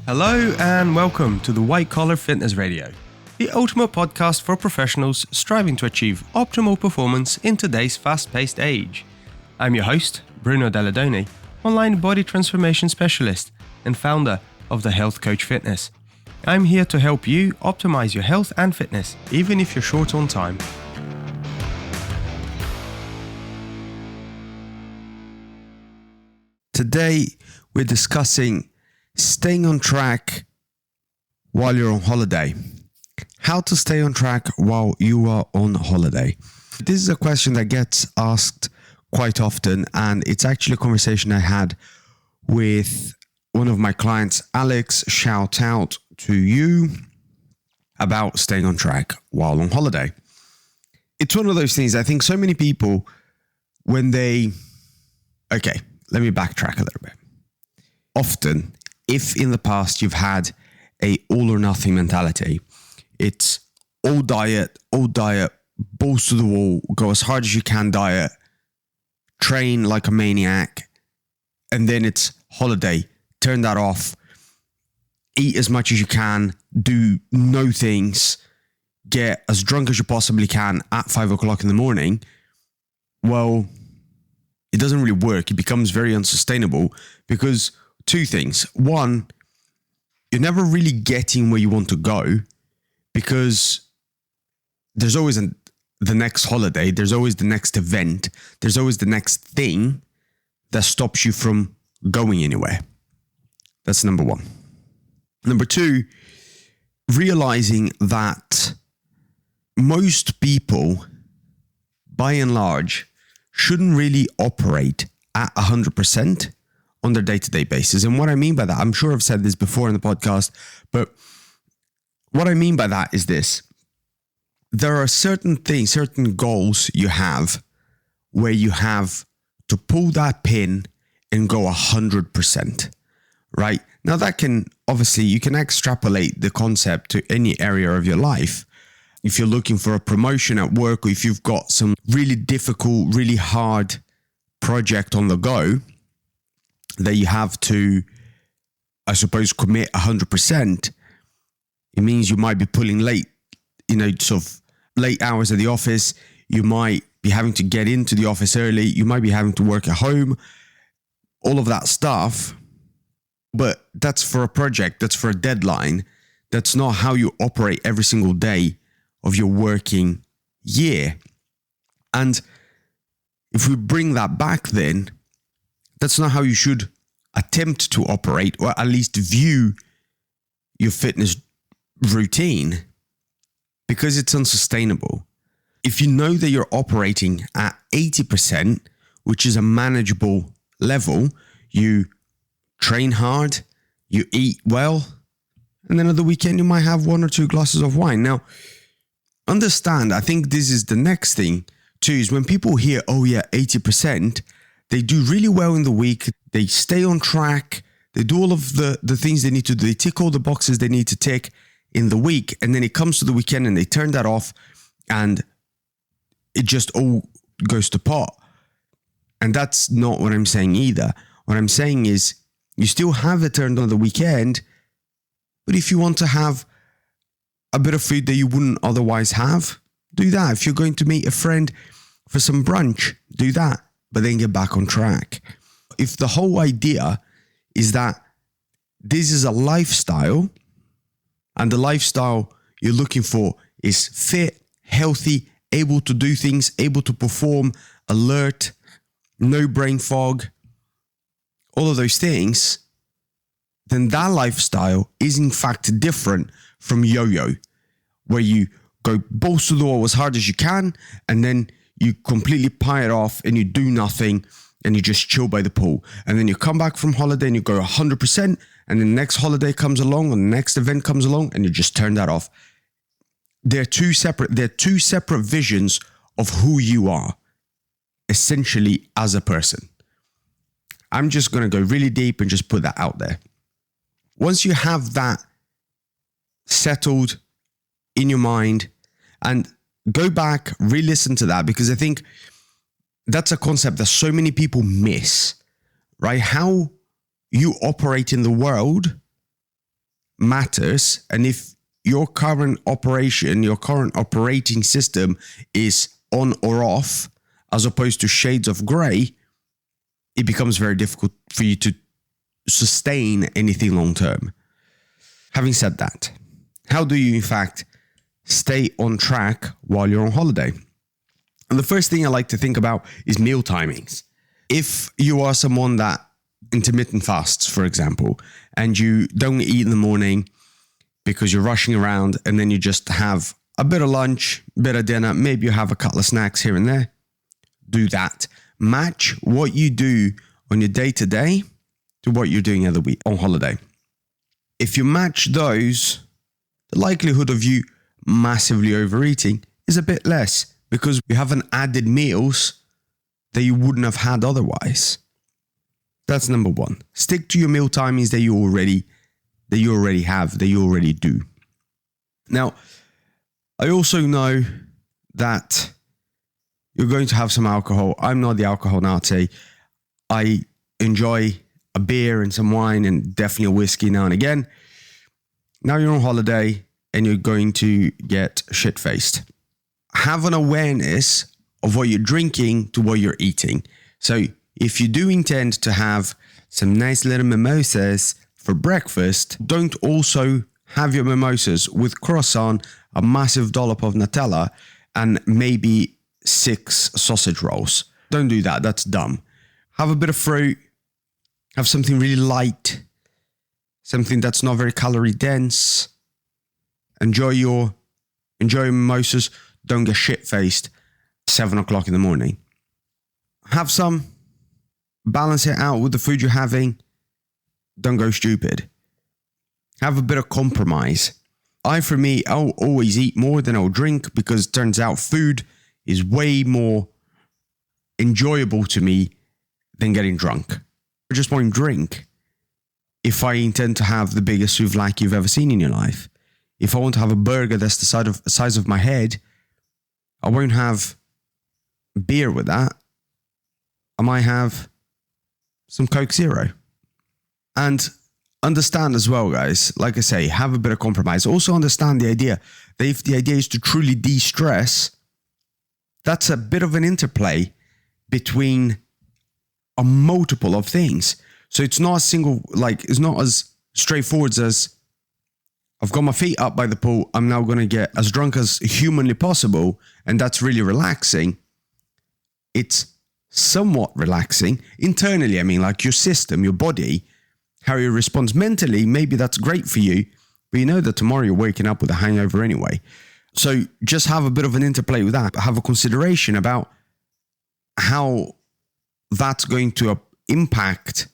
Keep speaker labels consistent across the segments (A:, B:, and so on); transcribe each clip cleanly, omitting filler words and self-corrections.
A: Hello and welcome to the White Collar Fitness Radio, the ultimate podcast for professionals striving to achieve optimal performance in today's fast-paced age. I'm your host, Bruno Dalladoni, online body transformation specialist and founder of the Health Coach Fitness. I'm here to help you optimize your health and fitness, even if you're short on time.
B: Today, we're discussing staying on track while you're on holiday. How to stay on track while you are on holiday. This is a question that gets asked quite often, and it's actually a conversation I had with one of my clients, Alex. Shout out to you about staying on track while on holiday. It's one of those things, I think so many people, let me backtrack a little bit. Often, if in the past you've had a all or nothing mentality, it's all diet, balls to the wall, go as hard as you can diet, train like a maniac, and then it's holiday, turn that off, eat as much as you can, do no things, get as drunk as you possibly can at 5 o'clock in the morning. Well, it doesn't really work. It becomes very unsustainable because two things. One, you're never really getting where you want to go because there's always the next holiday, there's always the next event, there's always the next thing that stops you from going anywhere. That's number one. Number two, realizing that most people, by and large, shouldn't really operate at 100% on their day-to-day basis. And what I mean by that, I'm sure I've said this before in the podcast, but what I mean by that is this. There are certain things, certain goals you have where you have to pull that pin and go 100%, right? Now that can, obviously, you can extrapolate the concept to any area of your life. If you're looking for a promotion at work, or if you've got some really difficult, really hard project on the go that you have to, I suppose, commit 100%, it means you might be pulling late, sort of late hours at the office. You might be having to get into the office early. You might be having to work at home, all of that stuff. But that's for a project. That's for a deadline. That's not how you operate every single day of your working year. And if we bring that back, then that's not how you should attempt to operate, or at least view your fitness routine, because it's unsustainable. If you know that you're operating at 80%, which is a manageable level, you train hard, you eat well, and then at the weekend you might have 1 or 2 glasses of wine. Now, understand, I think this is the next thing too, is when people hear, 80%, they do really well in the week, they stay on track, they do all of the things they need to do, they tick all the boxes they need to tick in the week, and then it comes to the weekend and they turn that off and it just all goes to pot. And that's not what I'm saying either. What I'm saying is you still have it turned on the weekend, but if you want to have a bit of food that you wouldn't otherwise have, do that. If you're going to meet a friend for some brunch, do that, but then get back on track. If the whole idea is that this is a lifestyle, and the lifestyle you're looking for is fit, healthy, able to do things, able to perform, alert, no brain fog, all of those things, then that lifestyle is in fact different from yo-yo, where you go balls to the wall as hard as you can, and then you completely pie it off and you do nothing and you just chill by the pool. And then you come back from holiday and you go 100%, and then the next holiday comes along or the next event comes along and you just turn that off. They're two separate visions of who you are, essentially, as a person. I'm just going to go really deep and just put that out there. Once you have that settled in your mind, and go back, re-listen to that, because I think that's a concept that so many people miss, right? How you operate in the world matters. And if your current operating system is on or off, as opposed to shades of grey, it becomes very difficult for you to sustain anything long term. Having said that, how do you in fact stay on track while you're on holiday? And the first thing I like to think about is meal timings. If you are someone that intermittent fasts, for example, and you don't eat in the morning because you're rushing around, and then you just have a bit of lunch, bit of dinner, maybe you have a couple of snacks here and there, do that. Match what you do on your day-to-day to what you're doing other week on holiday. If you match those, the likelihood of you massively overeating is a bit less, because you haven't added meals that you wouldn't have had otherwise. That's number one. Stick to your meal timings that you already have, that you already do. Now, I also know that you're going to have some alcohol. I'm not the alcohol Nazi. I enjoy a beer and some wine and definitely a whiskey now and again. Now you're on holiday and you're going to get shit-faced. Have an awareness of what you're drinking to what you're eating. So if you do intend to have some nice little mimosas for breakfast, don't also have your mimosas with croissant, a massive dollop of Nutella, and maybe 6 sausage rolls. Don't do that. That's dumb. Have a bit of fruit. Have something really light. Something that's not very calorie dense. Enjoy your mimosas. Don't get shit-faced 7 o'clock in the morning. Have some. Balance it out with the food you're having. Don't go stupid. Have a bit of compromise. I'll always eat more than I'll drink, because it turns out food is way more enjoyable to me than getting drunk. I just won't drink if I intend to have the biggest souvlaki you've ever seen in your life. If I want to have a burger that's the size of my head, I won't have beer with that. I might have some Coke Zero. And understand as well, guys, like I say, have a bit of compromise. Also understand the idea that if the idea is to truly de-stress, that's a bit of an interplay between a multiple of things. So it's not it's not as straightforward as I've got my feet up by the pool, I'm now going to get as drunk as humanly possible, and that's really relaxing. It's somewhat relaxing. Internally, I mean, like your system, your body, how you respond mentally, maybe that's great for you, but you know that tomorrow you're waking up with a hangover anyway. So just have a bit of an interplay with that. Have a consideration about how that's going to impact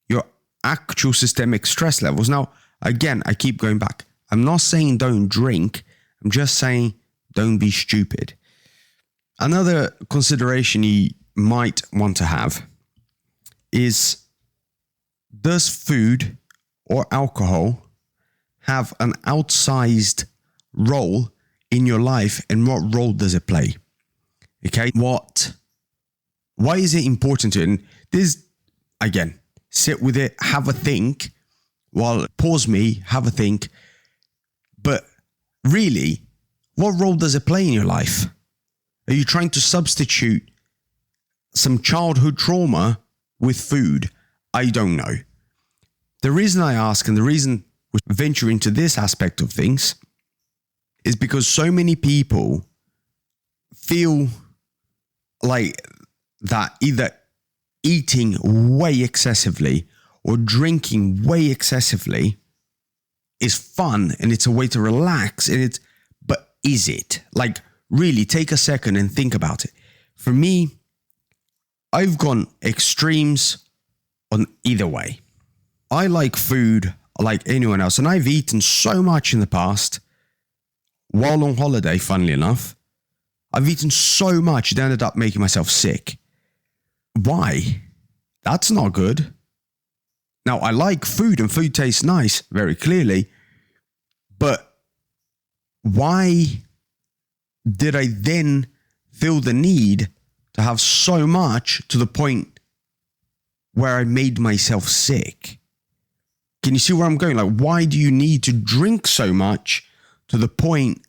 B: your actual systemic stress levels. Now, again, I keep going back. I'm not saying don't drink. I'm just saying don't be stupid. Another consideration you might want to have is, does food or alcohol have an outsized role in your life, and what role does it play? Okay, why is it important to you? And this, again, sit with it, have a think. Pause me, have a think. But really, what role does it play in your life? Are you trying to substitute some childhood trauma with food? I don't know. The reason I ask, and the reason we venture into this aspect of things, is because so many people feel like that either eating way excessively or drinking way excessively is fun and it's a way to relax, but is it? Like, really take a second and think about it. For me, I've gone extremes on either way. I like food like anyone else, and I've eaten so much in the past while on holiday, funnily enough. I've eaten so much it ended up making myself sick. Why? That's not good. Now, I like food and food tastes nice, very clearly, but why did I then feel the need to have so much to the point where I made myself sick? Can you see where I'm going? Like, why do you need to drink so much to the point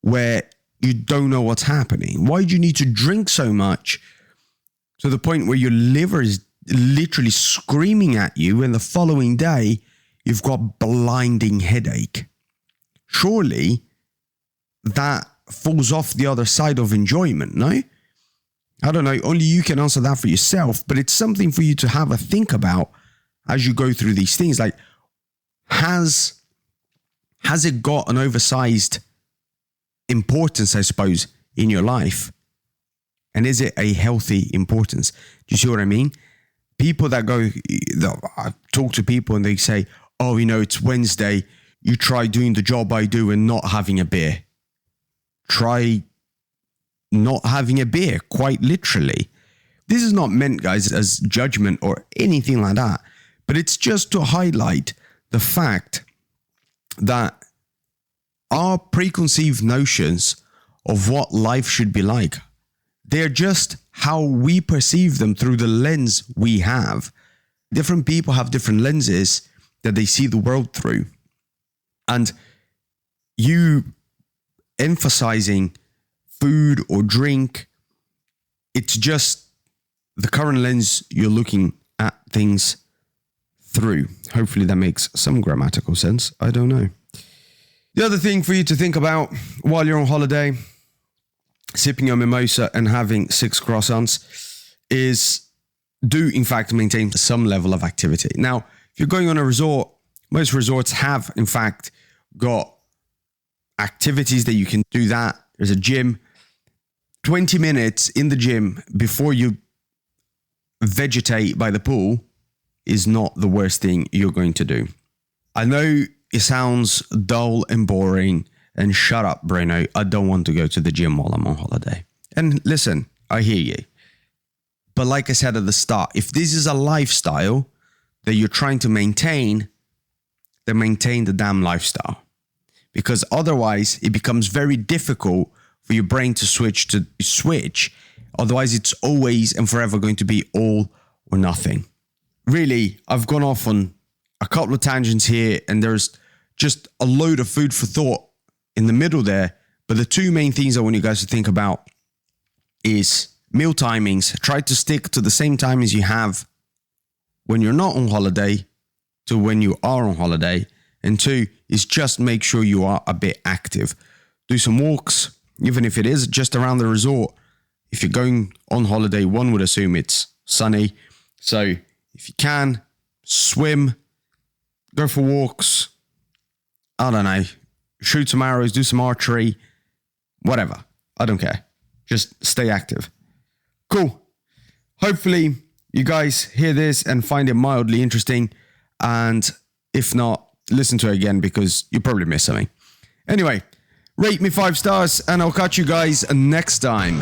B: where you don't know what's happening? Why do you need to drink so much to the point where your liver is literally screaming at you and the following day you've got blinding headache? Surely that falls off the other side of enjoyment, no? I don't know, only you can answer that for yourself, but it's something for you to have a think about as you go through these things. Like, has it got an oversized importance, I suppose, in your life? And is it a healthy importance? Do you see what I mean? People that I talk to people and they say, oh, it's Wednesday, you try doing the job I do and not having a beer. Try not having a beer, quite literally. This is not meant, guys, as judgment or anything like that, but it's just to highlight the fact that our preconceived notions of what life should be like, they're just how we perceive them through the lens we have. Different people have different lenses that they see the world through. And you emphasizing food or drink, it's just the current lens you're looking at things through. Hopefully that makes some grammatical sense. I don't know. The other thing for you to think about while you're on holiday, sipping your mimosa and having 6 croissants, is do in fact maintain some level of activity. Now, if you're going on a resort, most resorts have in fact got activities that you can do that. There's a gym. 20 minutes in the gym before you vegetate by the pool is not the worst thing you're going to do. I know it sounds dull and boring, and shut up, Bruno. I don't want to go to the gym while I'm on holiday. And listen, I hear you. But like I said at the start, if this is a lifestyle that you're trying to maintain, then maintain the damn lifestyle. Because otherwise, it becomes very difficult for your brain to switch. Otherwise, it's always and forever going to be all or nothing. Really, I've gone off on a couple of tangents here, and there's just a load of food for thought in the middle there. But the two main things I want you guys to think about is meal timings. Try to stick to the same time as you have when you're not on holiday to when you are on holiday. And 2 is just make sure you are a bit active. Do some walks, even if it is just around the resort. If you're going on holiday, one would assume it's sunny. So if you can, swim, go for walks, I don't know, shoot some arrows, do some archery, whatever. I don't care. Just stay active. Cool. Hopefully you guys hear this and find it mildly interesting. And if not, listen to it again because you probably missed something. Anyway, rate me 5 stars and I'll catch you guys next time.